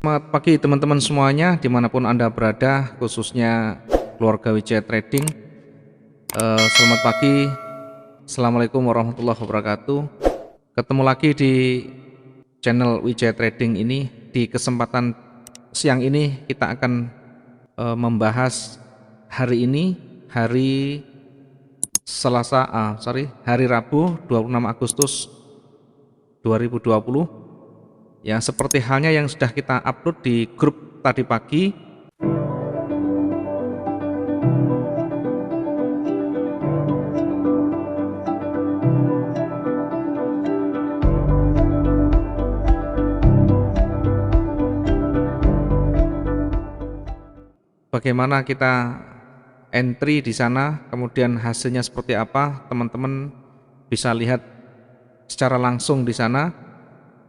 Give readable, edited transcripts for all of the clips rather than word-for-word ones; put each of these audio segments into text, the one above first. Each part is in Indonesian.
Selamat pagi teman-teman semuanya dimanapun Anda berada, khususnya keluarga Wijaya Trading. Selamat pagi, Assalamualaikum warahmatullahi wabarakatuh. Ketemu lagi di channel Wijaya Trading ini. Di kesempatan siang ini kita akan membahas hari ini, hari Rabu 26 Agustus 2020. Ya, seperti halnya yang sudah kita upload di grup tadi pagi. Bagaimana kita entry di sana, kemudian hasilnya seperti apa, teman-teman bisa lihat secara langsung di sana.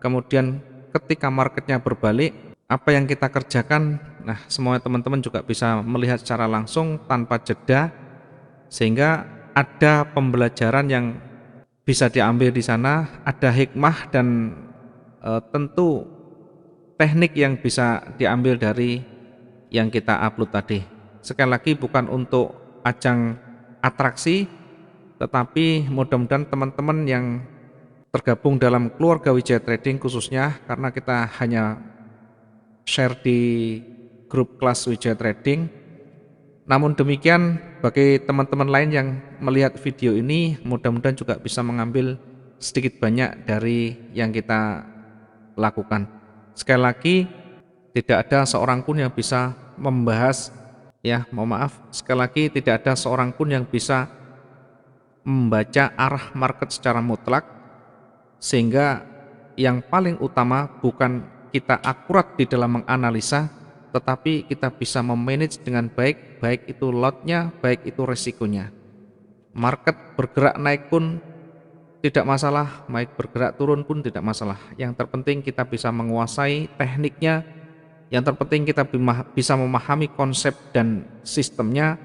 Kemudian ketika marketnya berbalik, apa yang kita kerjakan, nah semua teman-teman juga bisa melihat secara langsung tanpa jeda, sehingga ada pembelajaran yang bisa diambil di sana, ada hikmah dan tentu teknik yang bisa diambil dari yang kita upload tadi. Sekali lagi bukan untuk ajang atraksi, tetapi mudah-mudahan teman-teman yang tergabung dalam keluarga Wijaya Trading khususnya, karena kita hanya share di grup kelas Wijaya Trading. Namun demikian, bagi teman-teman lain yang melihat video ini, mudah-mudahan juga bisa mengambil sedikit banyak dari yang kita lakukan. Sekali lagi, tidak ada seorang pun yang bisa membahas, ya mohon maaf, sekali lagi tidak ada seorang pun yang bisa membaca arah market secara mutlak, sehingga yang paling utama bukan kita akurat di dalam menganalisa, tetapi kita bisa memanage dengan baik, baik itu lotnya, baik itu resikonya. Market bergerak naik pun tidak masalah, baik bergerak turun pun tidak masalah. Yang terpenting kita bisa menguasai tekniknya, yang terpenting kita bisa memahami konsep dan sistemnya.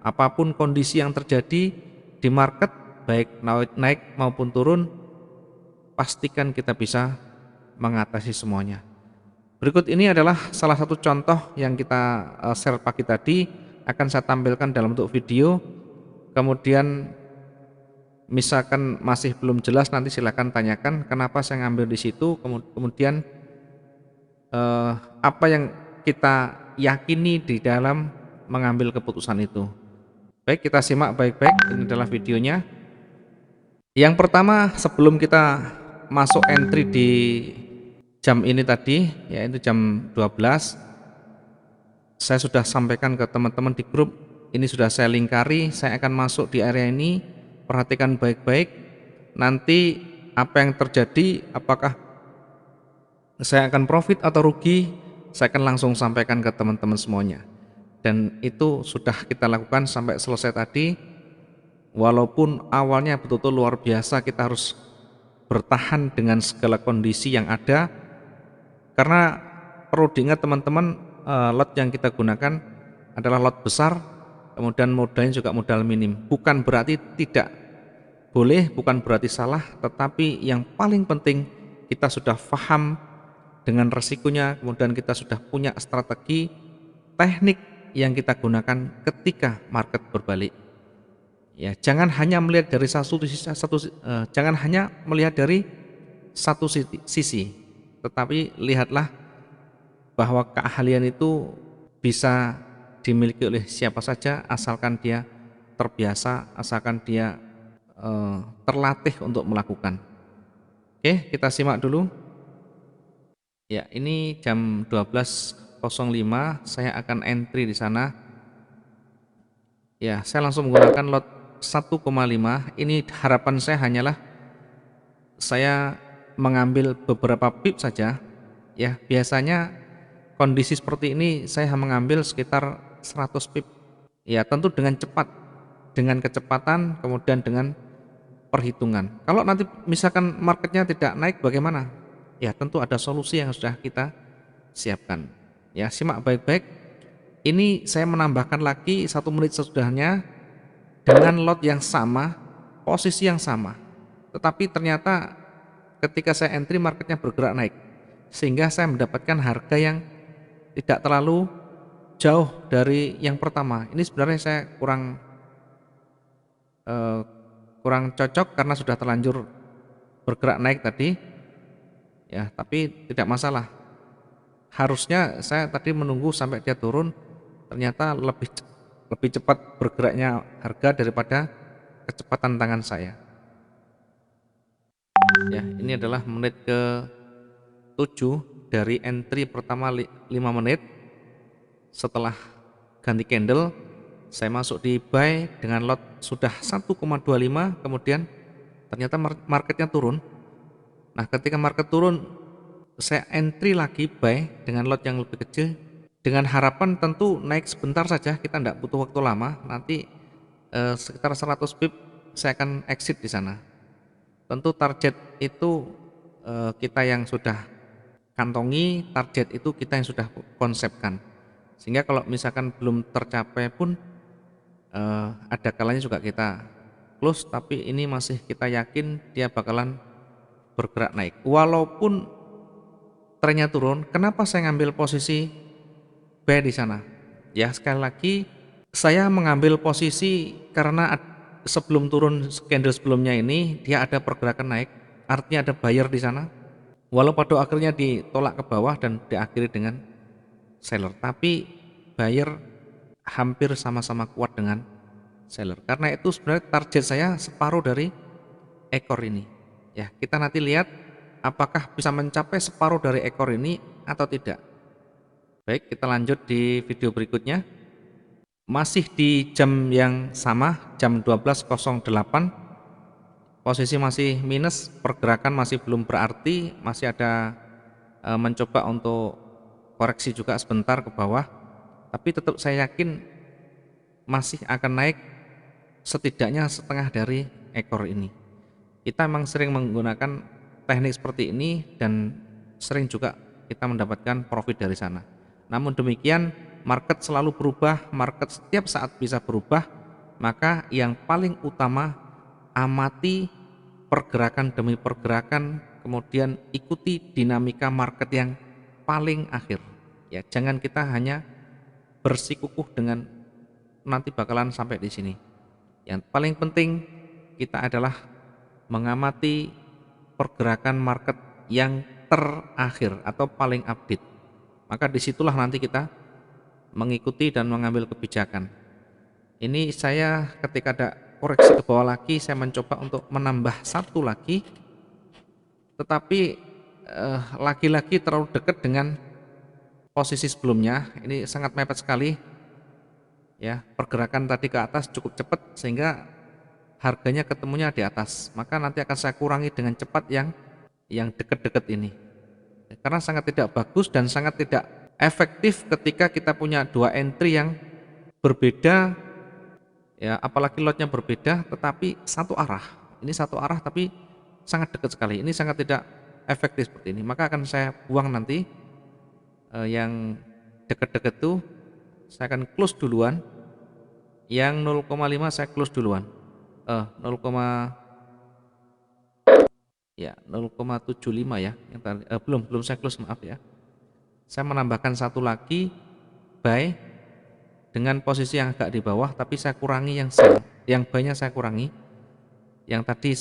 Apapun kondisi yang terjadi di market, baik naik maupun turun, pastikan kita bisa mengatasi semuanya. Berikut ini adalah salah satu contoh yang kita share pagi tadi, akan saya tampilkan dalam bentuk video. Kemudian misalkan masih belum jelas, nanti silakan tanyakan kenapa saya ngambil di situ. Kemudian apa yang kita yakini di dalam mengambil keputusan itu. Baik, kita simak baik-baik, ini adalah videonya. Yang pertama, sebelum kita masuk entry di jam ini tadi, yaitu jam 12, saya sudah sampaikan ke teman-teman di grup, ini sudah saya lingkari, saya akan masuk di area ini, perhatikan baik-baik, nanti apa yang terjadi, apakah saya akan profit atau rugi, saya akan langsung sampaikan ke teman-teman semuanya. Dan itu sudah kita lakukan sampai selesai tadi. Walaupun awalnya betul-betul luar biasa, kita harus bertahan dengan segala kondisi yang ada, karena perlu diingat teman-teman, lot yang kita gunakan adalah lot besar, kemudian modalnya juga modal minim. Bukan berarti tidak boleh, bukan berarti salah, tetapi yang paling penting kita sudah paham dengan resikonya, kemudian kita sudah punya strategi, teknik yang kita gunakan ketika market berbalik. Ya, jangan hanya melihat dari jangan hanya melihat dari satu sisi, tetapi lihatlah bahwa keahlian itu bisa dimiliki oleh siapa saja, asalkan dia terbiasa, asalkan dia terlatih untuk melakukan. Oke, kita simak dulu. Ya, ini jam 12.05, saya akan entry di sana. Ya, saya langsung menggunakan lot 1,5. Ini harapan saya hanyalah saya mengambil beberapa pip saja. Ya, biasanya kondisi seperti ini saya mengambil sekitar 100 pip. Ya, tentu dengan cepat, dengan kecepatan, kemudian dengan perhitungan. Kalau nanti misalkan marketnya tidak naik, bagaimana? Ya, tentu ada solusi yang sudah kita siapkan. Ya, simak baik-baik. Ini saya menambahkan lagi 1 menit sesudahnya dengan lot yang sama, posisi yang sama. Tetapi ternyata ketika saya entry marketnya bergerak naik. sehingga saya mendapatkan harga yang tidak terlalu jauh dari yang pertama. Ini sebenarnya saya eh, kurang cocok karena sudah terlanjur bergerak naik tadi, ya, tapi tidak masalah. Harusnya saya tadi menunggu sampai dia turun, ternyata lebih cepat bergeraknya harga daripada kecepatan tangan saya. Ya, ini adalah menit ke 7 dari entry pertama 5 menit. Setelah ganti candle, saya masuk di buy dengan lot sudah 1,25, kemudian ternyata marketnya turun. Nah, ketika market turun, saya entry lagi buy dengan lot yang lebih kecil, dengan harapan tentu naik sebentar saja, kita tidak butuh waktu lama, nanti sekitar 100 pip saya akan exit di sana. Tentu target itu kita yang sudah kantongi, target itu kita yang sudah konsepkan, sehingga kalau misalkan belum tercapai pun ada kalanya juga kita close, tapi ini masih kita yakin dia bakalan bergerak naik walaupun trennya turun. Kenapa saya ngambil posisi buy di sana? Ya, sekali lagi saya mengambil posisi karena sebelum turun candle sebelumnya ini dia ada pergerakan naik, artinya ada buyer di sana. Walau pada akhirnya ditolak ke bawah dan diakhiri dengan seller, tapi buyer hampir sama-sama kuat dengan seller. Karena itu sebenarnya target saya separuh dari ekor ini. Ya, kita nanti lihat apakah bisa mencapai separuh dari ekor ini atau tidak. Baik, kita lanjut di video berikutnya. Masih di jam yang sama, jam 12.08. Posisi masih minus, pergerakan masih belum berarti, masih ada mencoba untuk koreksi juga sebentar ke bawah. Tapi tetap saya yakin masih akan naik setidaknya setengah dari ekor ini. Kita memang sering menggunakan teknik seperti ini dan sering juga kita mendapatkan profit dari sana. Namun demikian, market selalu berubah, market setiap saat bisa berubah, maka yang paling utama amati pergerakan demi pergerakan, kemudian ikuti dinamika market yang paling akhir. Ya, jangan kita hanya bersikukuh dengan nanti bakalan sampai di sini. Yang paling penting kita adalah mengamati pergerakan market yang terakhir atau paling update. Maka disitulah nanti kita mengikuti dan mengambil kebijakan. Ini saya ketika ada koreksi ke bawah lagi, saya mencoba untuk menambah satu lagi, tetapi lagi-lagi terlalu dekat dengan posisi sebelumnya. Ini sangat mepet sekali, ya. Pergerakan tadi ke atas cukup cepat sehingga harganya ketemunya di atas, maka nanti akan saya kurangi dengan cepat yang dekat-dekat ini, karena sangat tidak bagus dan sangat tidak efektif ketika kita punya dua entry yang berbeda, ya, apalagi lotnya berbeda tetapi satu arah. Ini satu arah tapi sangat dekat sekali, ini sangat tidak efektif seperti ini. Maka akan saya buang nanti yang dekat-dekat tuh saya akan close duluan, yang 0,5 saya close duluan, 0, ya 0,75 ya yang tadi, belum saya close, maaf ya. Saya menambahkan satu lagi buy dengan posisi yang agak di bawah, tapi saya kurangi yang sell, yang buy-nya saya kurangi, yang tadi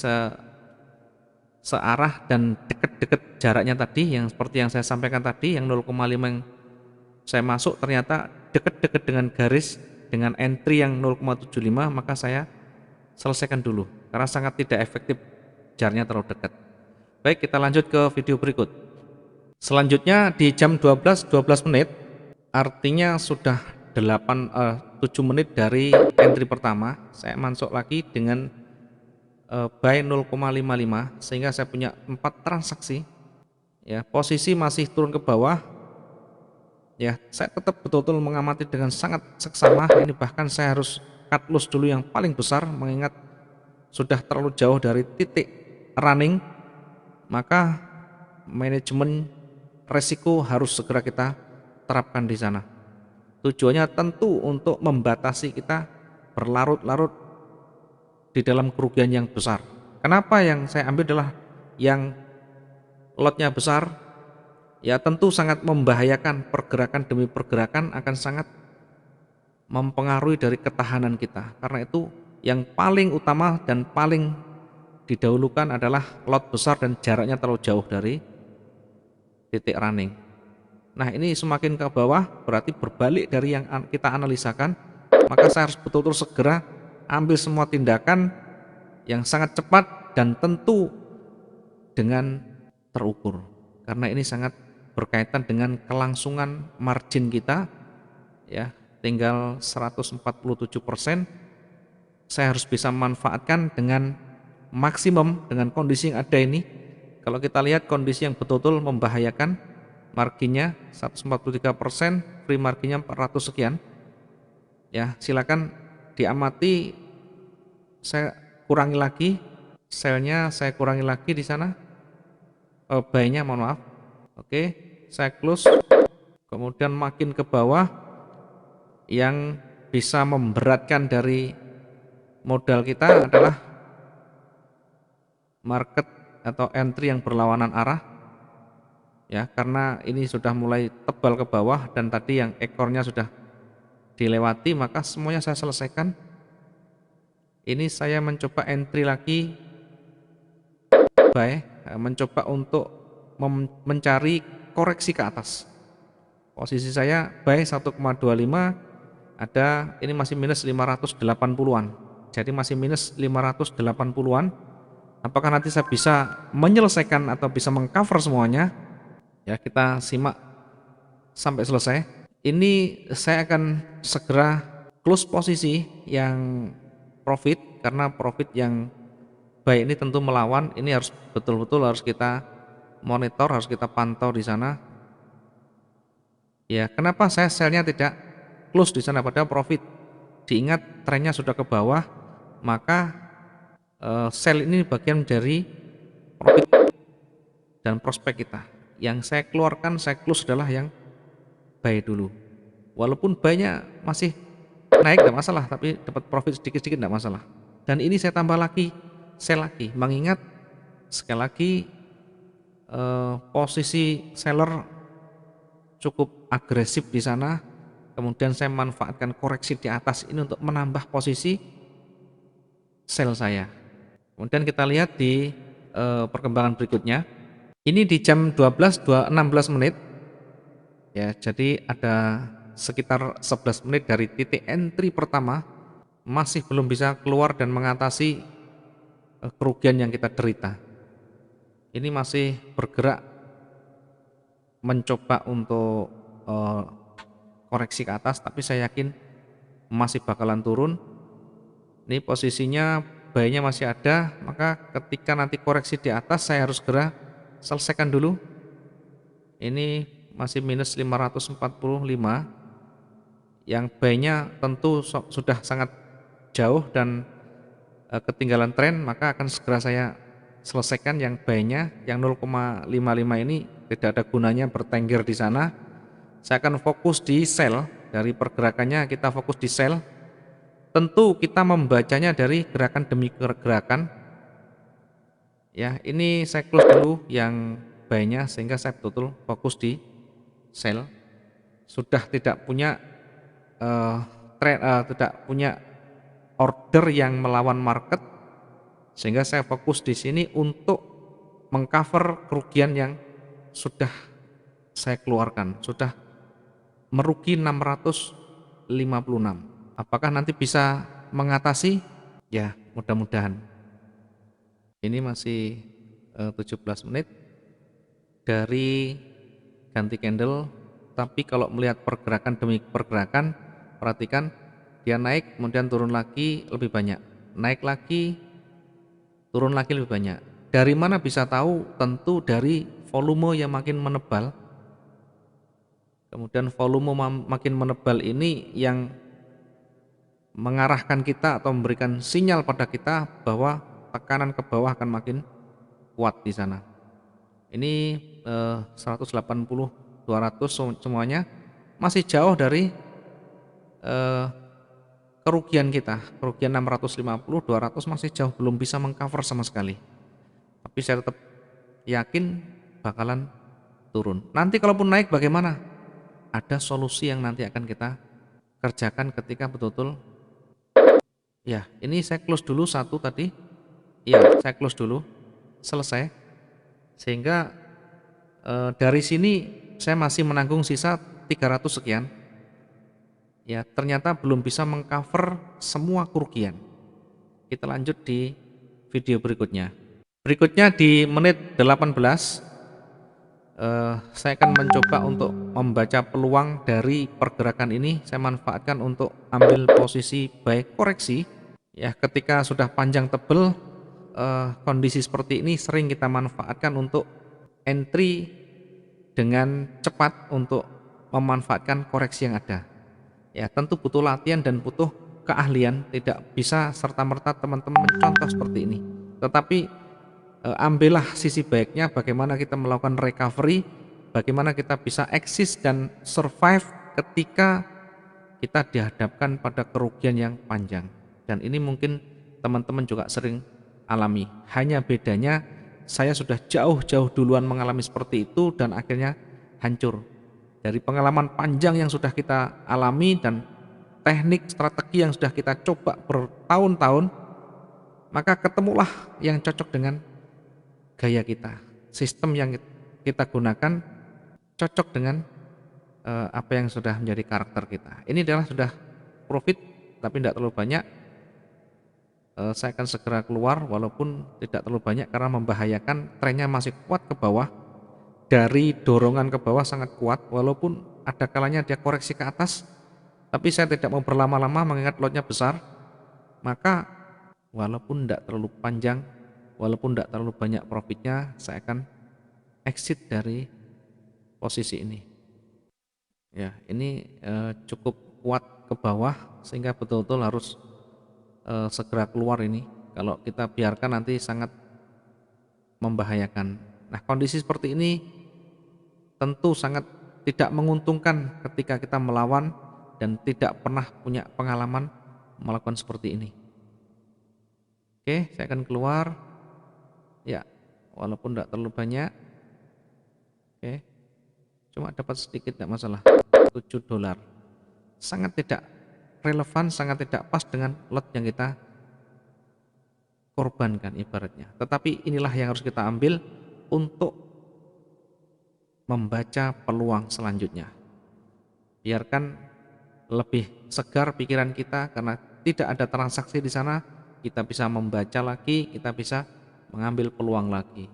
searah dan dekat-dekat jaraknya tadi, yang seperti yang saya sampaikan tadi, yang 0,5 yang saya masuk ternyata dekat-dekat dengan garis dengan entry yang 0,75, maka saya selesaikan dulu karena sangat tidak efektif jaraknya terlalu dekat. Baik, kita lanjut ke video berikut. Selanjutnya di jam 12 menit, artinya sudah 7 menit dari entry pertama, saya masuk lagi dengan buy 0,55 sehingga saya punya 4 transaksi. Ya, posisi masih turun ke bawah. Ya, saya tetap betul-betul mengamati dengan sangat seksama. Ini bahkan saya harus cut loss dulu yang paling besar mengingat sudah terlalu jauh dari titik running, maka manajemen resiko harus segera kita terapkan di sana. Tujuannya tentu untuk membatasi kita berlarut-larut di dalam kerugian yang besar. Kenapa yang saya ambil adalah yang lotnya besar, ya tentu sangat membahayakan. Pergerakan demi pergerakan akan sangat mempengaruhi dari ketahanan kita. Karena itu yang paling utama dan paling didahulukan adalah lot besar dan jaraknya terlalu jauh dari titik running. Nah, ini semakin ke bawah berarti berbalik dari yang kita analisakan, maka saya harus betul-betul segera ambil semua tindakan yang sangat cepat dan tentu dengan terukur. Karena ini sangat berkaitan dengan kelangsungan margin kita, ya, tinggal 147%. Saya harus bisa memanfaatkan dengan maksimum dengan kondisi yang ada ini. Kalau kita lihat kondisi yang betul-betul membahayakan, marginnya 143%, free marginnya 400 sekian. Ya, silakan diamati. Saya kurangi lagi selnya, saya kurangi lagi di sana. Buy-nya mohon maaf. Oke, saya close. Kemudian makin ke bawah yang bisa memberatkan dari modal kita adalah market atau entry yang berlawanan arah, ya, karena ini sudah mulai tebal ke bawah dan tadi yang ekornya sudah dilewati, maka semuanya saya selesaikan. Ini saya mencoba entry lagi, buy, mencoba untuk mencari koreksi ke atas. Posisi saya buy 1,25, ada ini masih minus 580-an, jadi masih minus 580-an. Apakah nanti saya bisa menyelesaikan atau bisa mengcover semuanya? Ya, kita simak sampai selesai. Ini saya akan segera close posisi yang profit, karena profit yang buy ini tentu melawan. Ini harus betul-betul harus kita monitor, harus kita pantau di sana. Ya, kenapa saya sell-nya tidak close di sana pada profit? Diingat trennya sudah ke bawah, maka sell ini bagian dari profit dan prospek kita. Yang saya keluarkan, saya close adalah yang buy dulu. Walaupun buy-nya masih naik tidak masalah, tapi dapat profit sedikit-sedikit tidak masalah. Dan ini saya tambah lagi, sell lagi, mengingat sekali lagi posisi seller cukup agresif di sana. Kemudian saya manfaatkan koreksi di atas ini untuk menambah posisi sell saya. Kemudian kita lihat di perkembangan berikutnya. Ini di jam 12.16 menit, ya, jadi ada sekitar 11 menit dari titik entry pertama, masih belum bisa keluar dan mengatasi kerugian yang kita derita. Ini masih bergerak mencoba untuk koreksi ke atas, tapi saya yakin masih bakalan turun. Ini posisinya buy-nya masih ada, maka ketika nanti koreksi di atas saya harus segera selesaikan dulu. Ini masih minus 545, yang buy-nya tentu sudah sangat jauh dan ketinggalan tren, maka akan segera saya selesaikan yang buy-nya. Yang 0,55 ini tidak ada gunanya bertengger di sana. Saya akan fokus di sell. Dari pergerakannya kita fokus di sell. Tentu kita membacanya dari gerakan demi gerakan. Ya, ini saya close dulu yang buy-nya sehingga saya betul-betul fokus di sell. Sudah tidak punya tidak punya order yang melawan market, sehingga saya fokus di sini untuk mengcover kerugian yang sudah saya keluarkan, sudah merugi 656. Apakah nanti bisa mengatasi? Ya, mudah-mudahan. Ini masih 17 menit dari ganti candle, tapi kalau melihat pergerakan demi pergerakan, perhatikan dia naik kemudian turun lagi lebih banyak, naik lagi turun lagi lebih banyak. Dari mana bisa tahu? Tentu dari volume yang makin menebal. Kemudian volume makin menebal ini yang mengarahkan kita atau memberikan sinyal pada kita bahwa tekanan ke bawah akan makin kuat di sana. Ini 180, 200 semuanya masih jauh dari kerugian kita. Kerugian 650, 200 masih jauh, belum bisa mengcover sama sekali. Tapi saya tetap yakin bakalan turun. Nanti kalaupun naik bagaimana? Ada solusi yang nanti akan kita kerjakan ketika betul-betul, ya ini saya close dulu satu tadi, ya saya close dulu, selesai. Sehingga dari sini saya masih menanggung sisa 300 sekian. Ya ternyata belum bisa mengcover semua kerugian. Kita lanjut di video berikutnya. Berikutnya di menit 18, saya akan mencoba untuk membaca peluang dari pergerakan ini. Saya manfaatkan untuk ambil posisi buy koreksi. Ya, ketika sudah panjang tebel, kondisi seperti ini sering kita manfaatkan untuk entry dengan cepat untuk memanfaatkan koreksi yang ada. Ya, tentu butuh latihan dan butuh keahlian, tidak bisa serta-merta teman-teman mencontoh seperti ini. Tetapi ambillah sisi baiknya, bagaimana kita melakukan recovery, bagaimana kita bisa eksis dan survive ketika kita dihadapkan pada kerugian yang panjang. Dan ini mungkin teman-teman juga sering alami. Hanya bedanya saya sudah jauh-jauh duluan mengalami seperti itu dan akhirnya hancur. Dari pengalaman panjang yang sudah kita alami dan teknik strategi yang sudah kita coba bertahun-tahun, maka ketemulah yang cocok dengan gaya kita. Sistem yang kita gunakan cocok dengan apa yang sudah menjadi karakter kita. Ini adalah sudah profit tapi tidak terlalu banyak. Saya akan segera keluar walaupun tidak terlalu banyak karena membahayakan. Trennya masih kuat ke bawah, dari dorongan ke bawah sangat kuat, walaupun ada kalanya dia koreksi ke atas, tapi saya tidak mau berlama-lama mengingat lotnya besar. Maka walaupun tidak terlalu panjang, walaupun tidak terlalu banyak profitnya, saya akan exit dari posisi ini. Ya, ini cukup kuat ke bawah sehingga betul-betul harus segera keluar ini. Kalau kita biarkan nanti sangat membahayakan. Nah, kondisi seperti ini tentu sangat tidak menguntungkan ketika kita melawan dan tidak pernah punya pengalaman melakukan seperti ini. Oke, saya akan keluar. Ya, walaupun tidak terlalu banyak. Oke, cuma dapat sedikit tidak masalah. $7. Sangat tidak relevan, sangat tidak pas dengan lot yang kita korbankan ibaratnya. Tetapi inilah yang harus kita ambil untuk membaca peluang selanjutnya. Biarkan lebih segar pikiran kita karena tidak ada transaksi di sana, kita bisa membaca lagi, kita bisa mengambil peluang lagi.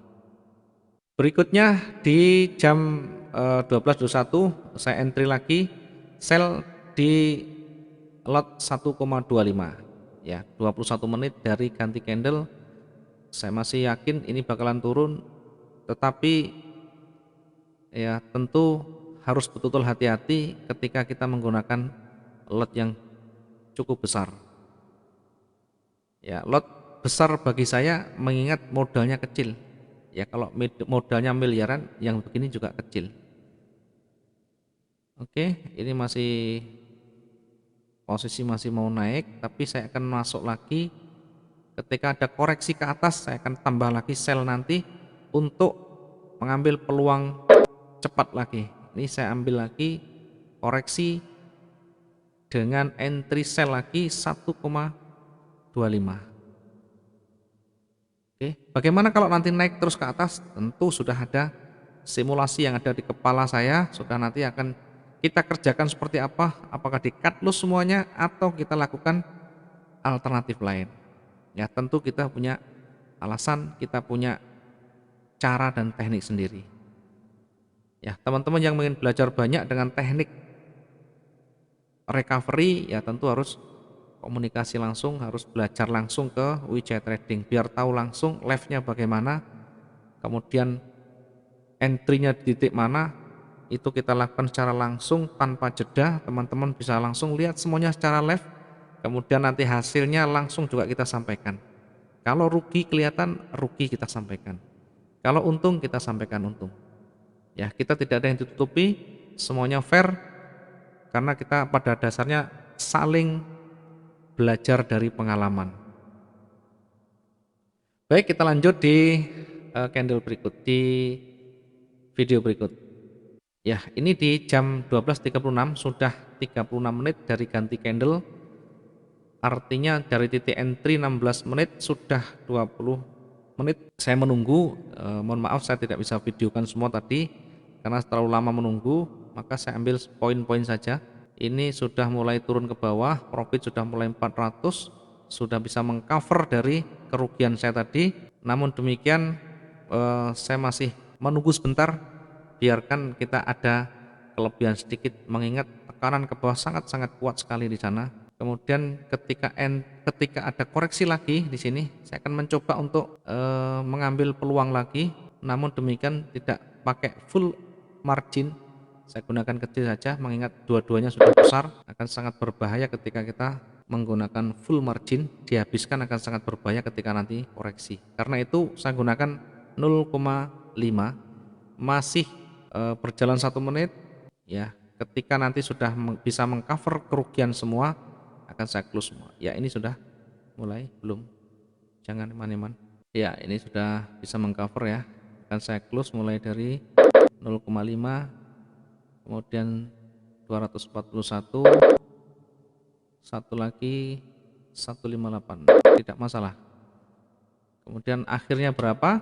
Berikutnya di jam 12.21 saya entry lagi, sell di lot 1,25, ya 21 menit dari ganti candle. Saya masih yakin ini bakalan turun, tetapi ya tentu harus betul-betul hati-hati ketika kita menggunakan lot yang cukup besar. Ya, lot besar bagi saya mengingat modalnya kecil. Ya, kalau modalnya miliaran, yang begini juga kecil. Oke, ini masih posisi masih mau naik, tapi saya akan masuk lagi. Ketika ada koreksi ke atas, saya akan tambah lagi sell nanti untuk mengambil peluang cepat lagi. Ini saya ambil lagi koreksi dengan entry sell lagi 1,25. Oke, bagaimana kalau nanti naik terus ke atas? Tentu sudah ada simulasi yang ada di kepala saya, sudah nanti akan kita kerjakan seperti apa, apakah di cut loss semuanya atau kita lakukan alternatif lain. Ya tentu kita punya alasan, kita punya cara dan teknik sendiri. Ya teman-teman yang ingin belajar banyak dengan teknik recovery, ya tentu harus komunikasi langsung, harus belajar langsung ke WeChat Trading biar tahu langsung live-nya bagaimana, kemudian entry-nya di titik mana, itu kita lakukan secara langsung tanpa jeda. Teman-teman bisa langsung lihat semuanya secara live, kemudian nanti hasilnya langsung juga kita sampaikan. Kalau rugi kelihatan rugi, kita sampaikan. Kalau untung kita sampaikan untung. Ya, kita tidak ada yang ditutupi, semuanya fair karena kita pada dasarnya saling belajar dari pengalaman. Baik, kita lanjut di candle berikut, di video berikut. Ya, ini di jam 12.36 sudah 36 menit dari ganti candle. Artinya dari titik entry 16 menit sudah 20 menit saya menunggu. Mohon maaf saya tidak bisa videokan semua tadi karena terlalu lama menunggu, maka saya ambil poin-poin saja. Ini sudah mulai turun ke bawah, profit sudah mulai 400, sudah bisa mengcover dari kerugian saya tadi. Namun demikian saya masih menunggu sebentar, biarkan kita ada kelebihan sedikit mengingat tekanan ke bawah sangat-sangat kuat sekali di sana. Kemudian ketika ada koreksi lagi di sini, saya akan mencoba untuk mengambil peluang lagi. Namun demikian tidak pakai full margin, saya gunakan kecil saja mengingat dua-duanya sudah besar. Akan sangat berbahaya ketika kita menggunakan full margin, dihabiskan akan sangat berbahaya ketika nanti koreksi. Karena itu saya gunakan 0,5, masih berjalan 1 menit ya. Ketika nanti sudah bisa mengcover kerugian semua, akan saya close semua. Ya, ini sudah mulai belum, jangan eman-eman. Ya, ini sudah bisa mengcover ya. Akan saya close mulai dari 0,5, kemudian 241, satu lagi 158, tidak masalah. Kemudian akhirnya berapa?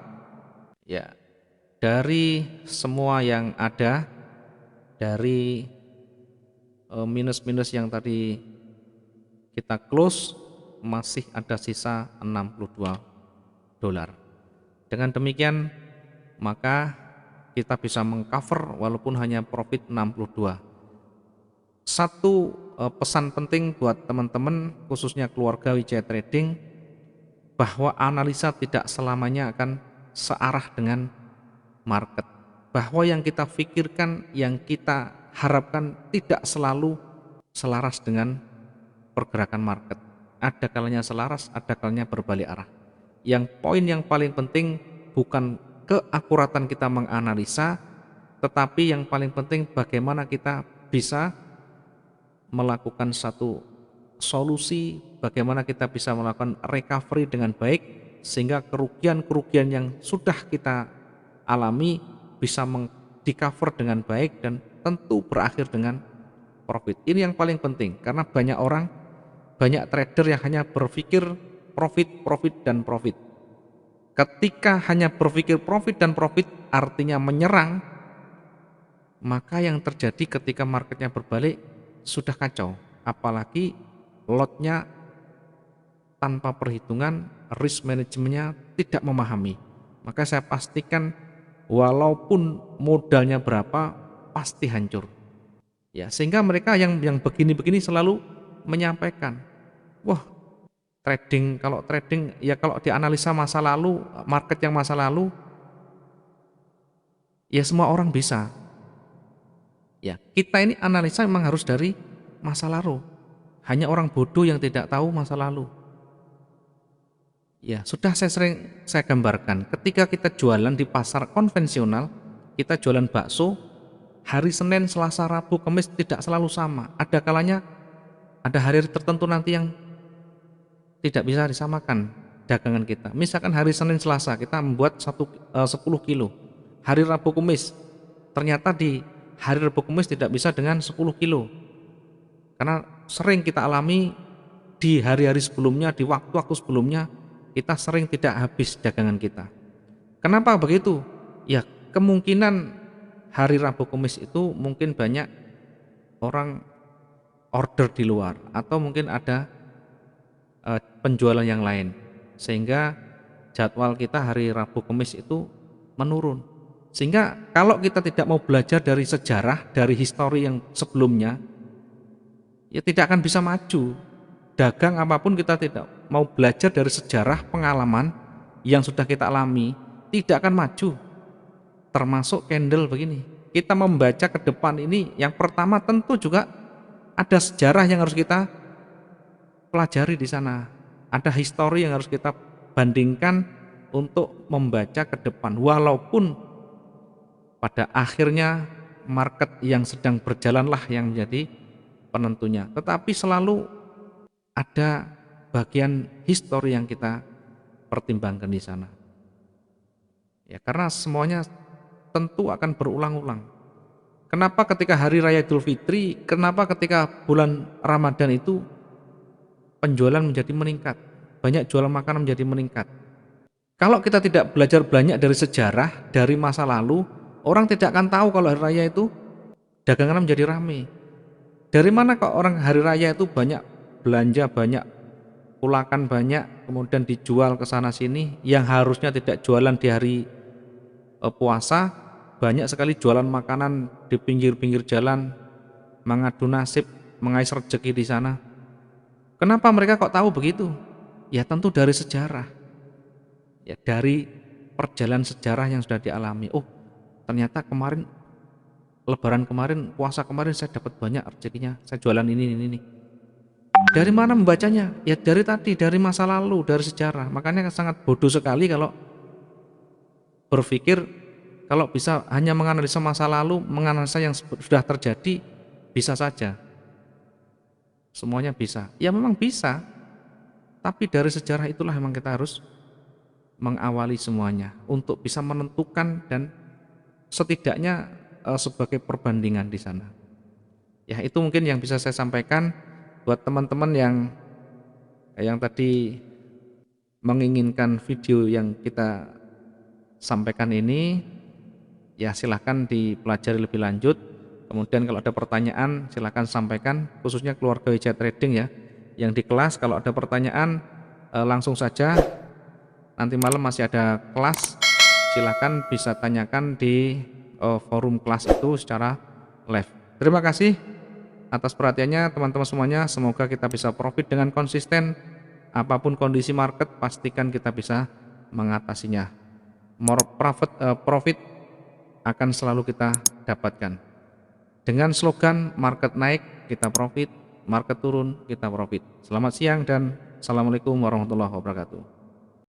Ya, dari semua yang ada, dari minus-minus yang tadi kita close, masih ada sisa 62 dolar. Dengan demikian maka kita bisa mengcover walaupun hanya profit 62. Satu pesan penting buat teman-teman khususnya keluarga Wijaya Trading, bahwa analisa tidak selamanya akan searah dengan market, bahwa yang kita pikirkan, yang kita harapkan tidak selalu selaras dengan pergerakan market. Ada kalanya selaras, ada kalanya berbalik arah. Yang poin yang paling penting bukan keakuratan kita menganalisa, tetapi yang paling penting bagaimana kita bisa melakukan satu solusi, bagaimana kita bisa melakukan recovery dengan baik sehingga kerugian-kerugian yang sudah kita alami bisa di cover dengan baik dan tentu berakhir dengan profit. Ini yang paling penting karena banyak orang, banyak trader yang hanya berpikir profit, profit, dan profit. Ketika hanya berpikir profit dan profit artinya menyerang, maka yang terjadi ketika marketnya berbalik sudah kacau. Apalagi lotnya tanpa perhitungan, risk manajemennya tidak memahami. Maka saya pastikan walaupun modalnya berapa pasti hancur. Ya, sehingga mereka yang begini-begini selalu menyampaikan, wah, kalau trading ya kalau dianalisa masa lalu, market yang masa lalu ya semua orang bisa. Ya, kita ini analisa memang harus dari masa lalu. Hanya orang bodoh yang tidak tahu masa lalu. Ya, sudah saya gambarkan. Ketika kita jualan di pasar konvensional, kita jualan bakso, hari Senin, Selasa, Rabu, Kamis tidak selalu sama. Ada kalanya ada hari tertentu nanti yang tidak bisa disamakan dagangan kita. Misalkan hari Senin, Selasa kita membuat 10 kilo. Hari Rabu, Kamis ternyata di hari Rabu, Kamis tidak bisa dengan 10 kilo. Karena sering kita alami di hari-hari sebelumnya, di waktu-waktu sebelumnya kita sering tidak habis dagangan kita. Kenapa begitu? Ya, kemungkinan hari Rabu Kamis itu mungkin banyak orang order di luar atau mungkin ada penjualan yang lain sehingga jadwal kita hari Rabu Kamis itu menurun. Sehingga kalau kita tidak mau belajar dari sejarah, dari histori yang sebelumnya, ya tidak akan bisa maju. Dagang apapun kita tidak mau belajar dari sejarah pengalaman yang sudah kita alami, tidak akan maju. Termasuk candle begini. Kita membaca ke depan ini, yang pertama tentu juga ada sejarah yang harus kita pelajari di sana. Ada histori yang harus kita bandingkan untuk membaca ke depan. Walaupun pada akhirnya market yang sedang berjalanlah yang menjadi penentunya. Tetapi selalu ada bagian histori yang kita pertimbangkan di sana. Ya, karena semuanya tentu akan berulang-ulang. Kenapa ketika hari raya Idul Fitri, kenapa ketika bulan Ramadan itu penjualan menjadi meningkat, banyak jualan makanan menjadi meningkat? Kalau kita tidak belajar banyak dari sejarah, dari masa lalu, orang tidak akan tahu kalau hari raya itu dagangan menjadi ramai. Dari mana kok orang hari raya itu banyak belanja, banyak ulakan banyak, kemudian dijual ke sana sini, yang harusnya tidak jualan di hari puasa, banyak sekali jualan makanan di pinggir-pinggir jalan, mengadu nasib, mengais rezeki di sana. Kenapa mereka kok tahu begitu? Ya tentu dari sejarah, ya dari perjalanan sejarah yang sudah dialami. Oh, ternyata kemarin Lebaran kemarin, puasa kemarin saya dapat banyak rezekinya, saya jualan ini. Dari mana membacanya? Ya dari tadi, dari masa lalu, dari sejarah. Makanya sangat bodoh sekali kalau berpikir kalau bisa hanya menganalisa masa lalu, menganalisa yang sudah terjadi, bisa saja. Semuanya bisa. Ya memang bisa, tapi dari sejarah itulah memang kita harus mengawali semuanya untuk bisa menentukan dan setidaknya sebagai perbandingan di sana. Ya itu mungkin yang bisa saya sampaikan buat teman-teman yang tadi menginginkan video yang kita sampaikan ini, ya silahkan dipelajari lebih lanjut. Kemudian kalau ada pertanyaan silahkan sampaikan, khususnya keluarga WJ Trading ya, yang di kelas kalau ada pertanyaan langsung saja. Nanti malam masih ada kelas, silahkan bisa tanyakan di forum kelas itu secara live. Terima kasih atas perhatiannya teman-teman semuanya, semoga kita bisa profit dengan konsisten. Apapun kondisi market, pastikan kita bisa mengatasinya. More profit akan selalu kita dapatkan. Dengan slogan market naik, kita profit, market turun, kita profit. Selamat siang dan Assalamualaikum warahmatullahi wabarakatuh.